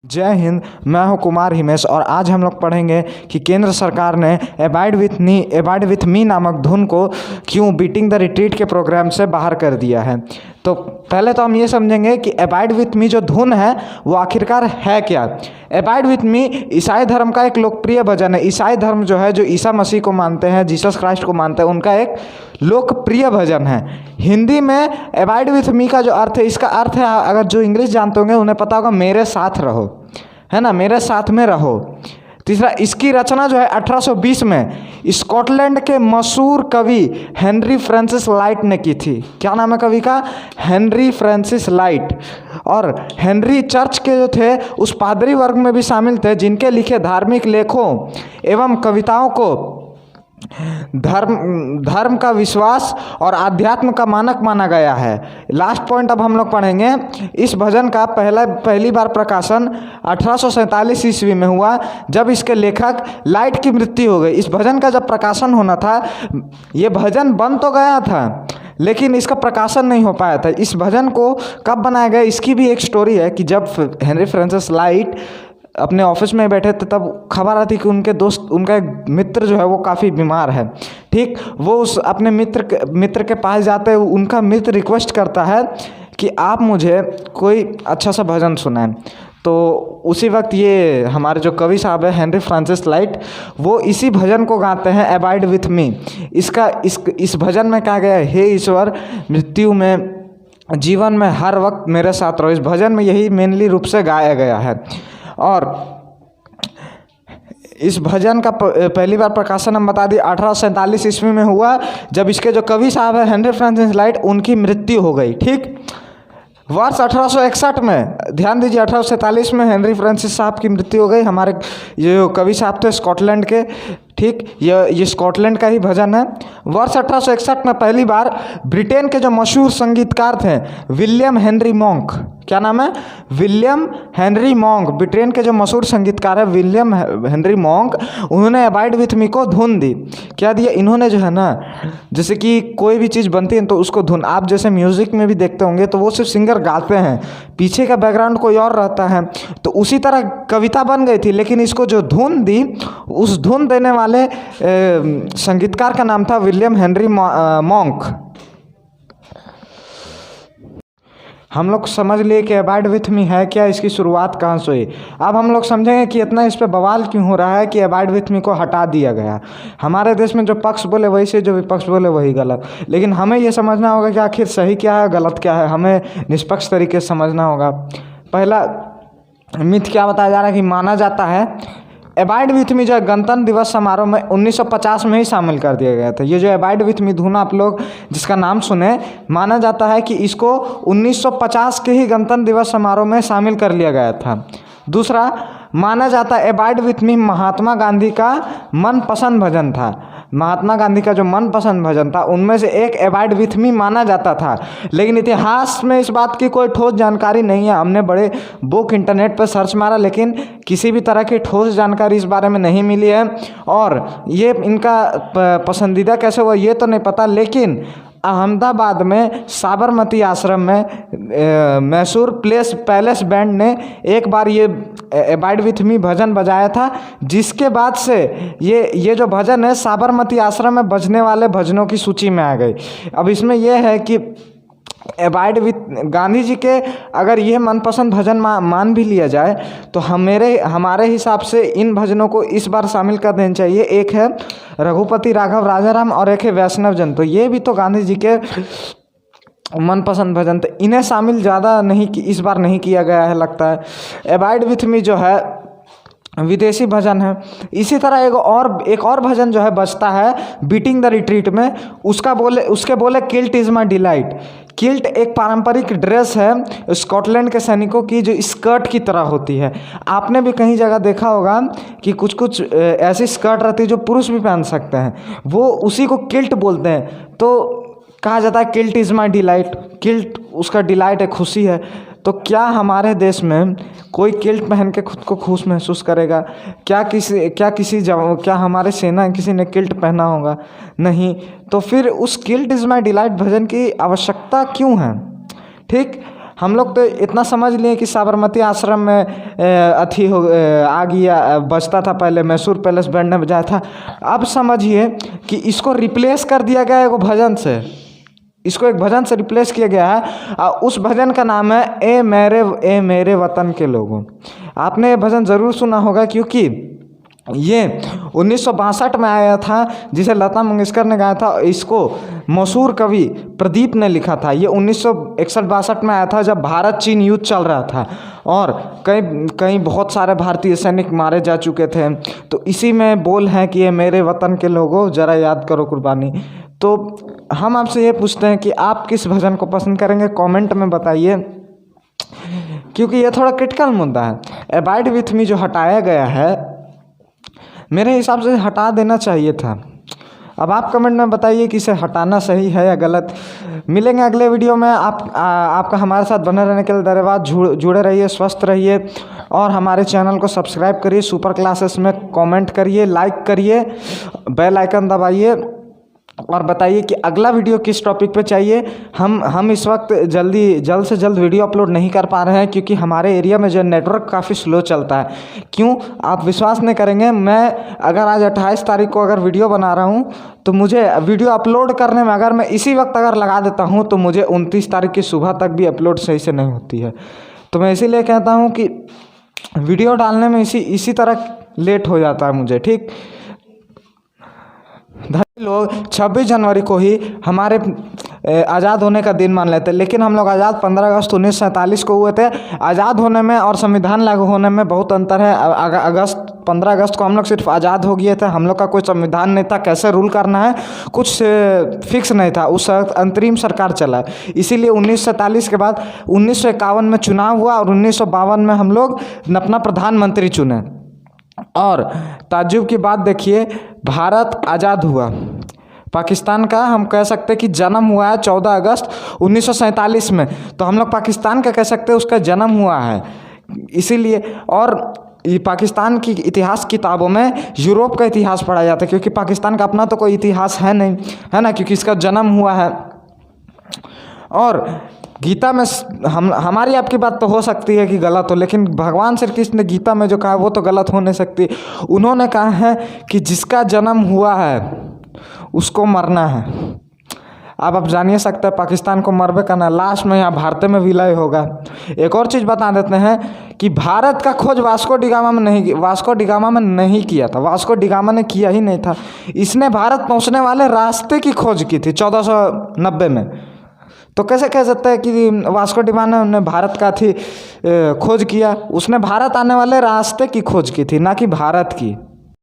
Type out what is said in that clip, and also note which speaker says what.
Speaker 1: जय हिंद। मैं हूं कुमार हिमेश और आज हम लोग पढ़ेंगे कि केंद्र सरकार ने एबाइड विथ मी नामक धुन को क्यों बीटिंग द रिट्रीट के प्रोग्राम से बाहर कर दिया है। तो पहले तो हम ये समझेंगे कि एबाइड विथ मी जो धुन है वो आखिरकार है क्या। एबाइड विथ मी ईसाई धर्म का एक लोकप्रिय भजन है। ईसाई धर्म जो है, जो ईसा मसीह को मानते हैं, जीसस क्राइस्ट को मानते हैं, उनका एक लोकप्रिय भजन है। हिंदी में एबाइड विथ मी का जो अर्थ है, इसका अर्थ है, अगर जो इंग्लिश जानते होंगे उन्हें पता होगा, मेरे साथ रहो, है ना, मेरे साथ में रहो। तीसरा, इसकी रचना जो है 1820 में स्कॉटलैंड के मशहूर कवि हेनरी फ्रांसिस लाइट ने की थी। क्या नाम है कवि का? Henry Francis light. और हेनरी चर्च के जो थे उस पादरी वर्ग में भी शामिल थे जिनके लिखे धार्मिक लेखों एवं कविताओं को धर्म का विश्वास और आध्यात्म का मानक माना गया है। लास्ट पॉइंट अब हम लोग पढ़ेंगे। इस भजन का पहली बार प्रकाशन 1847 ईस्वी में हुआ, जब इसके लेखक लाइट की मृत्यु हो गई। इस भजन का जब प्रकाशन होना था, ये भजन बन तो गया था लेकिन इसका प्रकाशन नहीं हो पाया था। इस भजन को कब बनाया गया, इसकी भी एक स्टोरी है कि जब हेनरी फ्रांसिस लाइट अपने ऑफिस में बैठे थे तब खबर आती कि उनका एक मित्र जो है वो काफ़ी बीमार है। ठीक, वो उस अपने मित्र के पास जाते हैं। उनका मित्र रिक्वेस्ट करता है कि आप मुझे कोई अच्छा सा भजन सुनाएं। तो उसी वक्त ये हमारे जो कवि साहब है हेनरी फ्रांसिस लाइट, वो इसी भजन को गाते हैं, एबाइड विथ मी। इस भजन में कहा गया है, हे ईश्वर, मृत्यु में, जीवन में हर वक्त मेरे साथ रहो। इस भजन में यही मेनली रूप से गाया गया है। और इस भजन का पहली बार प्रकाशन हम बता दिए 1847 ईस्वी में हुआ, जब इसके जो कवि साहब है हेनरी फ्रांसिस लाइट, उनकी मृत्यु हो गई। ठीक, वर्ष 1861 में, ध्यान दीजिए, 1847 में हेनरी फ्रांसिस साहब की मृत्यु हो गई। हमारे ये जो कवि साहब थे स्कॉटलैंड के, ठीक, ये स्कॉटलैंड का ही भजन है। वर्ष 1861 में पहली बार ब्रिटेन के जो मशहूर संगीतकार थे विलियम हेनरी मॉन्क, क्या नाम है? William Henry monk. ब्रिटेन के जो मशहूर संगीतकार है विलियम हेनरी मॉन्क, उन्होंने एबाइड विथ मी को धुन दी। क्या दिया इन्होंने? जो है ना, जैसे कि कोई भी चीज़ बनती है तो उसको धुन, आप जैसे म्यूज़िक में भी देखते होंगे तो वो सिर्फ सिंगर गाते हैं, पीछे का बैकग्राउंड कोई और रहता है। तो उसी तरह कविता बन गई थी, लेकिन इसको जो धुन दी, उस धुन देने वाले संगीतकार का नाम था विलियम हेनरी मॉन्क। हम लोग समझ लिए कि एबाइड विथ मी है क्या, इसकी शुरुआत कहाँ से हुई। अब हम लोग समझेंगे कि इतना इस पे बवाल क्यों हो रहा है कि एबाइड विथ मी को हटा दिया गया। हमारे देश में जो पक्ष बोले वही से, जो विपक्ष बोले वही गलत। लेकिन हमें ये समझना होगा कि आखिर सही क्या है, गलत क्या है। हमें निष्पक्ष तरीके से समझना होगा। पहला मिथ क्या बताया जा रहा है कि माना जाता है एबाइड विथ मी जो गणतंत्र दिवस समारोह में 1950 में ही शामिल कर दिया गया था। ये जो एबाइड विथ मी धुन आप लोग जिसका नाम सुने, माना जाता है कि इसको 1950 के ही गणतंत्र दिवस समारोह में शामिल कर लिया गया था। दूसरा, माना जाता है abide with me Mahatma Gandhi का मनपसंद भजन था। महात्मा गांधी का जो मनपसंद भजन था उनमें से एक एबाइड विथ मी माना जाता था। लेकिन इतिहास में इस बात की कोई ठोस जानकारी नहीं है। हमने बड़े बुक इंटरनेट पर सर्च मारा, लेकिन किसी भी तरह की ठोस जानकारी इस बारे में नहीं मिली है। और ये इनका पसंदीदा कैसे हुआ ये तो नहीं पता, लेकिन अहमदाबाद में साबरमती आश्रम में मैसूर पैलेस बैंड ने एक बार ये एबाइड विथ मी भजन बजाया था, जिसके बाद से ये जो भजन है साबरमती आश्रम में बजने वाले भजनों की सूची में आ गई। अब इसमें यह है कि एबाइड विथ गांधी जी के अगर ये मनपसंद भजन मान भी लिया जाए तो हमारे हिसाब से इन भजनों को इस बार शामिल कर देना चाहिए। एक है रघुपति राघव राजाराम और एक है वैष्णव जन। तो ये भी तो गांधी जी के मनपसंद भजन थे, इन्हें शामिल ज़्यादा नहीं इस बार नहीं किया गया है लगता है। एबाइड विथ मी जो है विदेशी भजन है। इसी तरह एक और भजन जो है बजता है बीटिंग द रिट्रीट में, उसके बोले kilt is my delight. Kilt एक पारंपरिक ड्रेस है स्कॉटलैंड के सैनिकों की, जो स्कर्ट की तरह होती है। आपने भी कहीं जगह देखा होगा कि कुछ ऐसी स्कर्ट रहती है जो पुरुष भी पहन सकते हैं, वो उसी को किल्ट बोलते हैं। तो कहा जाता है kilt is my delight, kilt उसका डिलाइट है, खुशी है। तो क्या हमारे देश में कोई किल्ट पहन के खुद को खुश महसूस करेगा? क्या हमारे सेना किसी ने किल्ट पहना होगा? नहीं। तो फिर उस किल्ट इज़ माई डिलाइट भजन की आवश्यकता क्यों है? ठीक, हम लोग तो इतना समझ लिए कि साबरमती आश्रम में आ गया, बजता था पहले, मैसूर पैलेस बैंड ने बजाया था। अब समझिए कि इसको रिप्लेस कर दिया गया है एगो भजन से, इसको एक भजन से रिप्लेस किया गया है। उस भजन का नाम है ए मेरे वतन के लोगों। आपने ये भजन ज़रूर सुना होगा, क्योंकि ये 1962 में आया था, जिसे लता मंगेशकर ने गाया था। इसको मशहूर कवि प्रदीप ने लिखा था। ये 1961-62 में आया था, जब भारत चीन युद्ध चल रहा था और कई बहुत सारे भारतीय सैनिक मारे जा चुके थे। तो इसी में बोल है कि ये मेरे वतन के लोगों ज़रा याद करो कुर्बानी। तो हम आपसे ये पूछते हैं कि आप किस भजन को पसंद करेंगे, कमेंट में बताइए, क्योंकि ये थोड़ा क्रिटिकल मुद्दा है। अवॉइड विथ मी जो हटाया गया है, मेरे हिसाब से हटा देना चाहिए था। अब आप कमेंट में बताइए कि इसे हटाना सही है या गलत। मिलेंगे अगले वीडियो में। आपका हमारे साथ बने रहने के लिए धन्यवाद। जुड़े रहिए, स्वस्थ रहिए और हमारे चैनल को सब्सक्राइब करिए। सुपर क्लासेस में कमेंट करिए, लाइक करिए, बेल आइकन दबाइए और बताइए कि अगला वीडियो किस टॉपिक पे चाहिए। हम इस वक्त जल्द से जल्द वीडियो अपलोड नहीं कर पा रहे हैं, क्योंकि हमारे एरिया में जो नेटवर्क काफ़ी स्लो चलता है। क्यों, आप विश्वास नहीं करेंगे, मैं अगर आज 28 तारीख को अगर वीडियो बना रहा हूँ, तो मुझे वीडियो अपलोड करने में अगर मैं इसी वक्त अगर लगा देता हूँ, तो मुझे 29 तारीख की सुबह तक भी अपलोड सही से नहीं होती है। तो मैं इसीलिए कहता हूँ कि वीडियो डालने में इसी तरह लेट हो जाता है मुझे। ठीक, लोग 26 जनवरी को ही हमारे आज़ाद होने का दिन मान लेते हैं, लेकिन हम लोग आज़ाद 15 अगस्त 1947 को हुए थे। आज़ाद होने में और संविधान लागू होने में बहुत अंतर है। 15 अगस्त को हम लोग सिर्फ आज़ाद हो गए थे, हम लोग का कोई संविधान नहीं था, कैसे रूल करना है कुछ फिक्स नहीं था, उस अंतरिम सरकार चला। इसीलिए 1947 के बाद 1951 में चुनाव हुआ और 1952 में हम लोग अपना प्रधानमंत्री चुने। और ताज्जुब की बात देखिए, भारत आज़ाद हुआ, पाकिस्तान का हम कह सकते हैं कि जन्म हुआ है 14 अगस्त 1947 में, तो हम लोग पाकिस्तान का कह सकते हैं उसका जन्म हुआ है। इसीलिए और ये पाकिस्तान की इतिहास किताबों में यूरोप का इतिहास पढ़ा जाता है, क्योंकि पाकिस्तान का अपना तो कोई इतिहास है नहीं, है ना, क्योंकि इसका जन्म हुआ है। और गीता में हमारी आपकी बात तो हो सकती है कि गलत हो, लेकिन भगवान श्री कृष्ण ने गीता में जो कहा वो तो गलत हो नहीं सकती। उन्होंने कहा है कि जिसका जन्म हुआ है उसको मरना है। अब आप जानिए सकते हैं पाकिस्तान को मरबे करना, लास्ट में यहाँ भारत में विलय होगा। एक और चीज़ बता देते हैं कि भारत का खोज वास्को डिगामा में नहीं किया था। वास्को डिगामा ने किया ही नहीं था, इसने भारत पहुँचने वाले रास्ते की खोज की थी 1490 में। तो कैसे कह सकते हैं कि वास्को डिगामा ने भारत का खोज किया? उसने भारत आने वाले रास्ते की खोज की थी, ना कि भारत की।